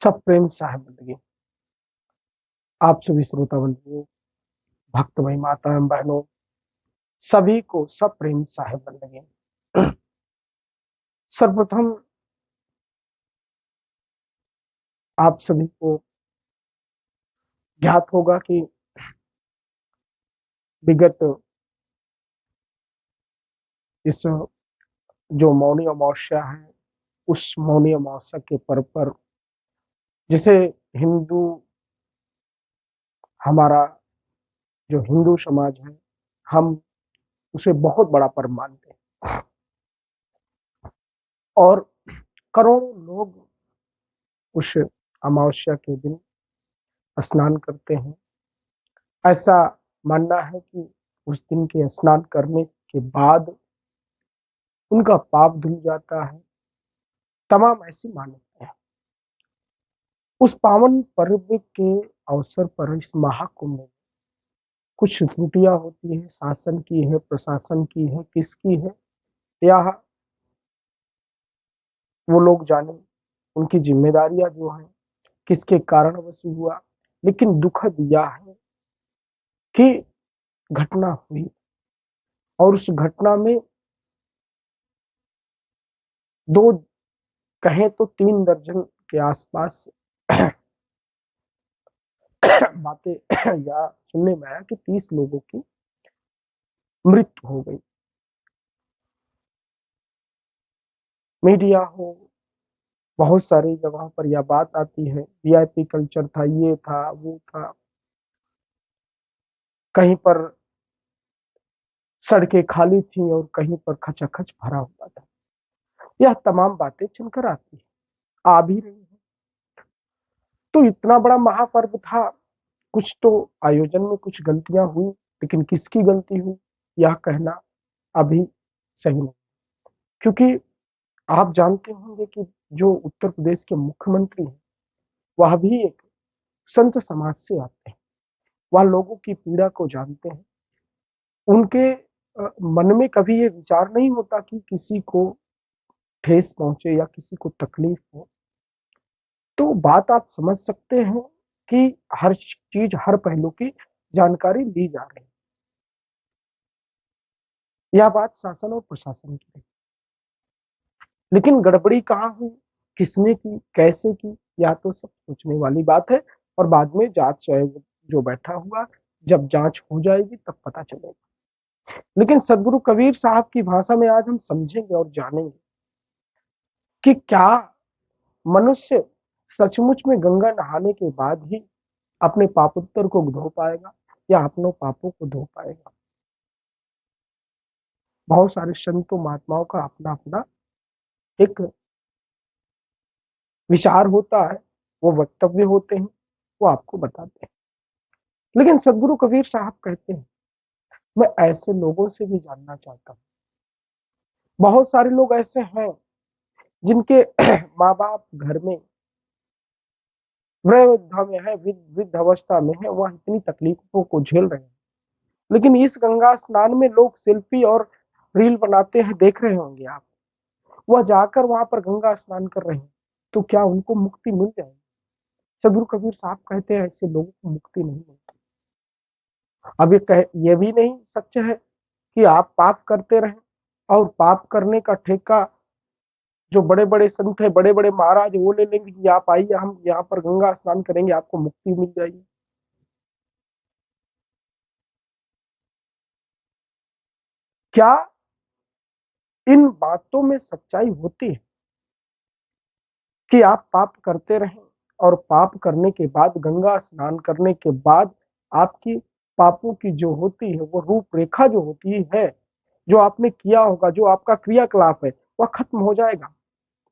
सब प्रेम साहेब बंदगी। आप सभी श्रोता बंधुओं, भक्त भाई, माता एवं बहनों, सभी को सब प्रेम साहेब बंदगी। सर्वप्रथम आप सभी को ज्ञात होगा कि विगत इस जो मौनी अमावस्या है, उस मौनी अमावस्या के पर्व पर जिसे हिंदू हमारा जो हिंदू समाज है, हम उसे बहुत बड़ा पर्व मानते हैं और करोड़ों लोग उस अमावस्या के दिन स्नान करते हैं। ऐसा मानना है कि उस दिन के स्नान करने के बाद उनका पाप धुल जाता है। तमाम ऐसी मान्यताएं हैं। उस पावन पर्व के अवसर पर इस महाकुंभ में कुछ त्रुटियां होती है, शासन की है, प्रशासन की है, किसकी है, या वो लोग जाने उनकी जिम्मेदारियां जो है किसके कारणवश हुआ। लेकिन दुखद यह है कि घटना हुई और उस घटना में दो, कहें तो 3 दर्जन के आसपास बातें या सुनने में आया कि 30 लोगों की मृत्यु हो गई। मीडिया हो, बहुत सारी जगहों पर यह बात आती है, वीआईपी कल्चर था, ये था, वो था, कहीं पर सड़कें खाली थी और कहीं पर खचाखच भरा हुआ था। यह तमाम बातें चलकर आती है, आ भी रही है। तो इतना बड़ा महापर्व था, कुछ तो आयोजन में कुछ गलतियां हुई, लेकिन किसकी गलती हुई यह कहना अभी सही नहीं, क्योंकि आप जानते होंगे कि जो उत्तर प्रदेश के मुख्यमंत्री हैं वह भी एक संत समाज से आते हैं। वह लोगों की पीड़ा को जानते हैं। उनके मन में कभी ये विचार नहीं होता कि किसी को ठेस पहुंचे या किसी को तकलीफ हो। तो बात आप समझ सकते हैं कि हर चीज, हर पहलू की जानकारी ली जा रही है। यह बात शासन और प्रशासन की है, लेकिन गड़बड़ी कहाँ हुई, किसने की, कैसे की, या तो सब सोचने वाली बात है। और बाद में जांच जो बैठा हुआ, जब जांच हो जाएगी तब पता चलेगा। लेकिन सदगुरु कबीर साहब की भाषा में आज हम समझेंगे और जानेंगे कि क्या मनुष्य सचमुच में गंगा नहाने के बाद ही अपने पापोत्तर को धो पाएगा या अपनों पापों को धो पाएगा। बहुत सारे संतों महात्माओं का अपना अपना एक विचार होता है, वो वक्तव्य होते हैं, वो आपको बताते हैं। लेकिन सदगुरु कबीर साहब कहते हैं, मैं ऐसे लोगों से भी जानना चाहता हूँ। बहुत सारे लोग ऐसे हैं जिनके माँ बाप घर में वृद्धा में है, वृद्ध अवस्था में है, वह इतनी तकलीफों को झेल रहे हैं। लेकिन इस गंगा स्नान में लोग सेल्फी और रील बनाते हैं, देख रहे होंगे आप। वह जाकर वहां पर गंगा स्नान कर रहे हैं, तो क्या उनको मुक्ति मिल जाएगी? सदगुरु कबीर साहब कहते हैं ऐसे लोगों को मुक्ति नहीं मिलती। अब ये भी नहीं सच है कि आप पाप करते रहें और पाप करने का ठेका जो बड़े बड़े संत है, बड़े बड़े महाराज, वो ले लेंगे कि आप आइए, हम यहाँ पर गंगा स्नान करेंगे, आपको मुक्ति मिल जाएगी। क्या इन बातों में सच्चाई होती है कि आप पाप करते रहें और पाप करने के बाद, गंगा स्नान करने के बाद, आपकी पापों की जो होती है वो रूपरेखा जो होती है, जो आपने किया होगा, जो आपका क्रियाकलाप है, वह खत्म हो जाएगा?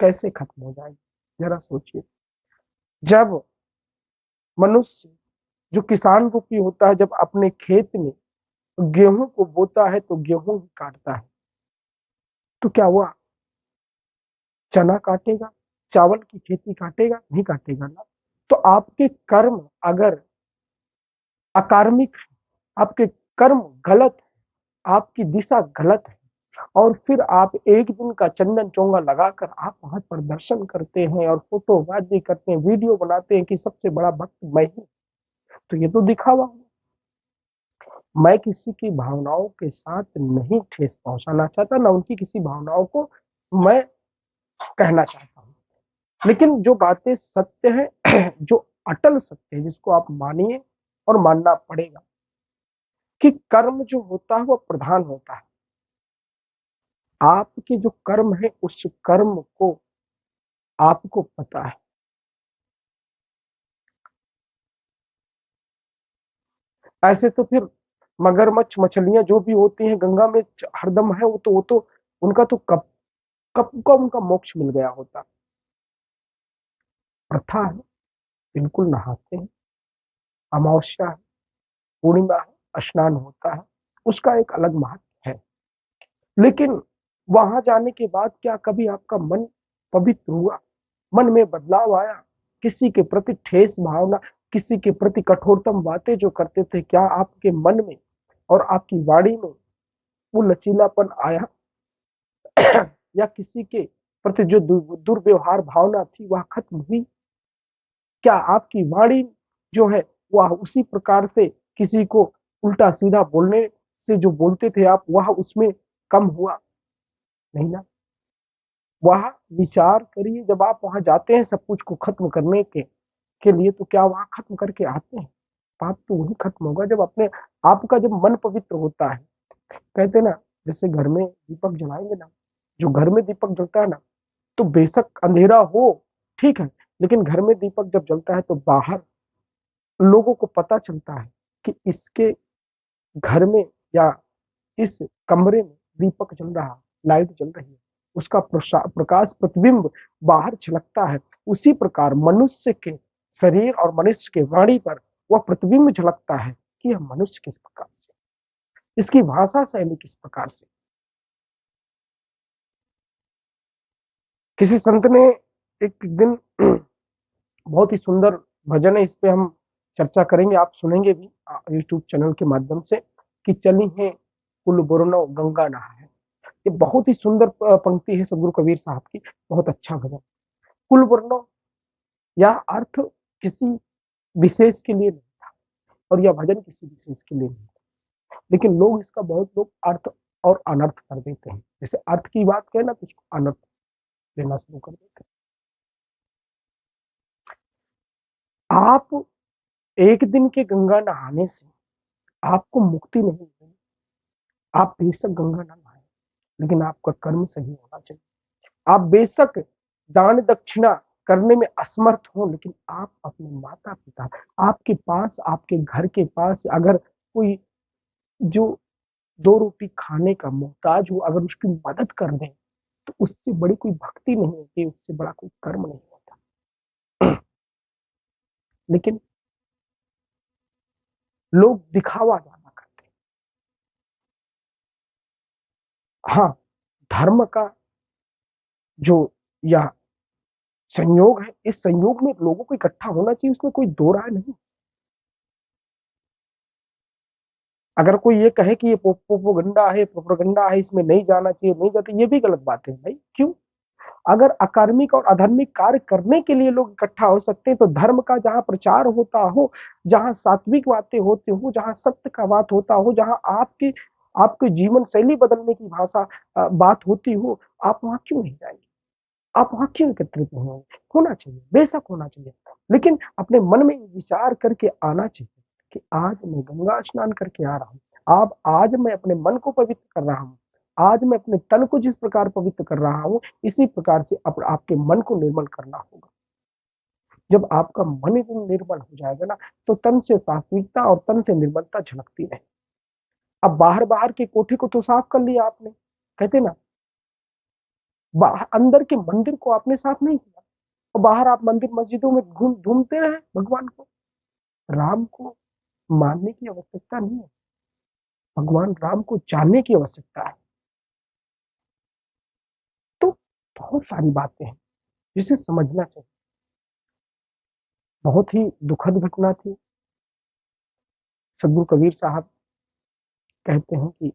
कैसे खत्म हो जाएगा, जरा सोचिए। जब मनुष्य जो किसान रूपी होता है, जब अपने खेत में गेहूं को बोता है तो गेहूं ही काटता है, तो क्या वह चना काटेगा, चावल की खेती काटेगा? नहीं काटेगा ना। तो आपके कर्म अगर अकार्मिक है, आपके कर्म गलत है, आपकी दिशा गलत है, और फिर आप एक दिन का चंदन चोंगा लगाकर आप वहां पर दर्शन करते हैं और फोटोबाजी करते हैं, वीडियो बनाते हैं कि सबसे बड़ा भक्त मैं हूं। तो ये तो दिखावा हुआ। मैं किसी की भावनाओं के साथ नहीं ठेस पहुंचाना चाहता, ना उनकी किसी भावनाओं को मैं कहना चाहता हूँ। लेकिन जो बातें सत्य है, जो अटल सत्य है, जिसको आप मानिए और मानना पड़ेगा कि कर्म जो होता है वो प्रधान होता है। आपके जो कर्म है उस कर्म को आपको पता है। ऐसे तो फिर मगरमच्छ मछलियां जो भी होती हैं गंगा में हरदम है, वो तो उनका तो कब कब का उनका मोक्ष मिल गया होता। प्रथा है, बिल्कुल नहाते हैं, अमावस्या है, पूर्णिमा है, स्नान होता है, उसका एक अलग महत्व है। लेकिन वहां जाने के बाद क्या कभी आपका मन पवित्र हुआ, मन में बदलाव आया, किसी के प्रति ठेस भावना, किसी के प्रति कठोरतम बातें जो करते थे, क्या आपके मन में और आपकी वाणी में वो लचीलापन आया? या किसी के प्रति जो दुर्व्यवहार भावना थी वह खत्म हुई? क्या आपकी वाणी जो है वह उसी प्रकार से किसी को उल्टा सीधा बोलने से जो बोलते थे आप, वह उसमें कम हुआ? नहीं ना। वह विचार करिए, जब आप वहां जाते हैं सब कुछ को खत्म करने के लिए, तो क्या वहां खत्म करके आते हैं? पाप तो वही खत्म होगा जब अपने आपका जब मन पवित्र होता है। कहते ना, जैसे घर में दीपक जलाएंगे ना, जो घर में दीपक जलता है ना, तो बेशक अंधेरा हो, ठीक है, लेकिन घर में दीपक जब जलता है तो बाहर लोगों को पता चलता है कि इसके घर में या इस कमरे में दीपक जल रहा, लाइट जल रही है, उसका प्रकाश प्रतिबिंब बाहर झलकता है। उसी प्रकार मनुष्य के शरीर और मनुष्य के वाणी पर वह प्रतिबिंब झलकता है कि यह मनुष्य किस प्रकार से, इसकी भाषा शैली किस प्रकार से। किसी संत ने एक दिन बहुत ही सुंदर भजन है, इस पे हम चर्चा करेंगे, आप सुनेंगे भी यूट्यूब चैनल के माध्यम से, कि चली है कुल बुरनो गंगा नहा है। ये बहुत ही सुंदर पंक्ति है सदगुरु कबीर साहब की, बहुत अच्छा भजन। कुल बुरनो, यह अर्थ किसी विशेष के लिए नहीं, और यह भजन किसी विशेष के लिए नहीं, लेकिन लोग इसका बहुत लोग अर्थ और अनर्थ कर देते हैं। जैसे अर्थ की बात करें ना तो उसको अनर्थ लेना शुरू कर देते हैं। आप एक दिन के गंगा नहाने से आपको मुक्ति नहीं मिलेगी। आप बेशक गंगा न नहाए, लेकिन आपका कर्म सही होना चाहिए। आप बेशक दान दक्षिणा करने में असमर्थ हो, लेकिन आप अपने माता पिता, आपके पास, आपके घर के पास अगर कोई जो दो रोटी खाने का मोहताज हो, अगर उसकी मदद कर दें, तो उससे बड़ी कोई भक्ति नहीं होती, उससे बड़ा कोई कर्म नहीं होता। लेकिन लोग दिखावा ज्यादा करते हैं। हाँ, धर्म का जो यह संयोग है, इस संयोग में लोगों को इकट्ठा होना चाहिए, उसमें कोई दो राय नहीं। अगर कोई ये कहे कि ये प्रोपोगंडा है, इसमें नहीं जाना चाहिए, नहीं जाते, ये भी गलत बात है भाई। क्यों? अगर अकार्मिक और अधर्मिक कार्य करने के लिए लोग इकट्ठा हो सकते हैं, तो धर्म का जहां प्रचार होता हो, जहां सात्विक बातें होती हो, जहां सत्य का बात होता हो, जहां आपकी आपके जीवन शैली बदलने की भाषा बात होती हो, आप वहां क्यों नहीं जाएंगे? आप वहां क्यों एकत्रित नहीं होंगे? होना चाहिए, बेशक होना चाहिए, लेकिन अपने मन में विचार करके आना चाहिए कि आज मैं गंगा स्नान करके आ रहा हूँ, अब आज मैं अपने मन को पवित्र कर रहा हूँ, आज मैं अपने तन को जिस प्रकार पवित्र कर रहा हूँ, इसी प्रकार से आपके मन को निर्मल करना होगा। जब आपका मन निर्मल हो जाएगा ना, तो तन से सात्विकता और तन से निर्मलता झलकती रहे। अब बाहर बाहर के कोठे को तो साफ कर लिया आपने, कहते ना, अंदर के मंदिर को आपने साफ नहीं किया, और बाहर आप मंदिर मस्जिदों में घूम घूमते रहे भगवान को। राम को मानने की आवश्यकता नहीं है, भगवान राम को जानने की आवश्यकता है। तो बहुत सारी बातें हैं जिसे समझना चाहिए। बहुत ही दुखद घटना थी। सदगुरु कबीर साहब कहते हैं कि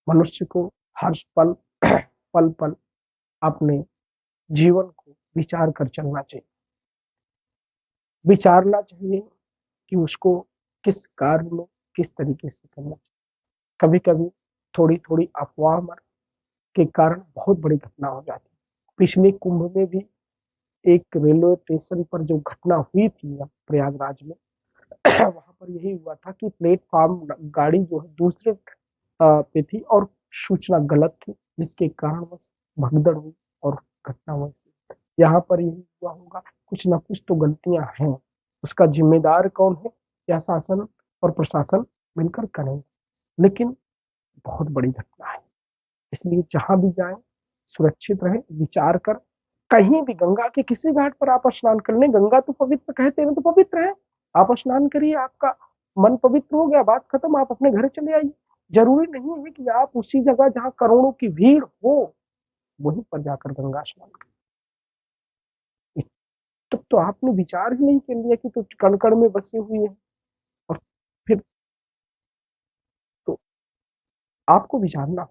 मनुष्य को हर पल पल पल अपने जीवन को विचार कर चलना चाहिए। विचारना चाहिए कि उसको किस कार्य में किस तरीके से करना चाहिए। कभी कभी थोड़ी थोड़ी अफवाह के कारण बहुत बड़ी घटना हो जाती है। पिछले कुंभ में भी एक रेलवे स्टेशन पर जो घटना हुई थी प्रयागराज में, वहां पर यही हुआ था कि प्लेटफॉर्म गाड़ी जो है दूसरे पे थी और सूचना गलत थी, जिसके कारण बस भगदड़ हुई और घटना हुई। यहाँ पर यही हुआ होगा, कुछ ना कुछ तो गलतियां हैं, उसका जिम्मेदार कौन है, या शासन और प्रशासन मिलकर करेंगे। लेकिन बहुत बड़ी घटना है, इसलिए जहां भी जाए सुरक्षित रहे, विचार कर। कहीं भी गंगा के किसी घाट पर आप स्नान कर लें, गंगा तो पवित्र कहते हैं, तो पवित्र है। आप स्नान करिए, आपका मन पवित्र हो गया, बात खत्म, आप अपने घर चले आइए। जरूरी नहीं है कि आप उसी जगह जहां करोड़ों की भीड़ हो वहीं पर जाकर गंगा स्नान करें। तो आपने विचार ही नहीं कर लिया कि तो कण कण में बसे हुए हैं। और फिर तो आपको विचारना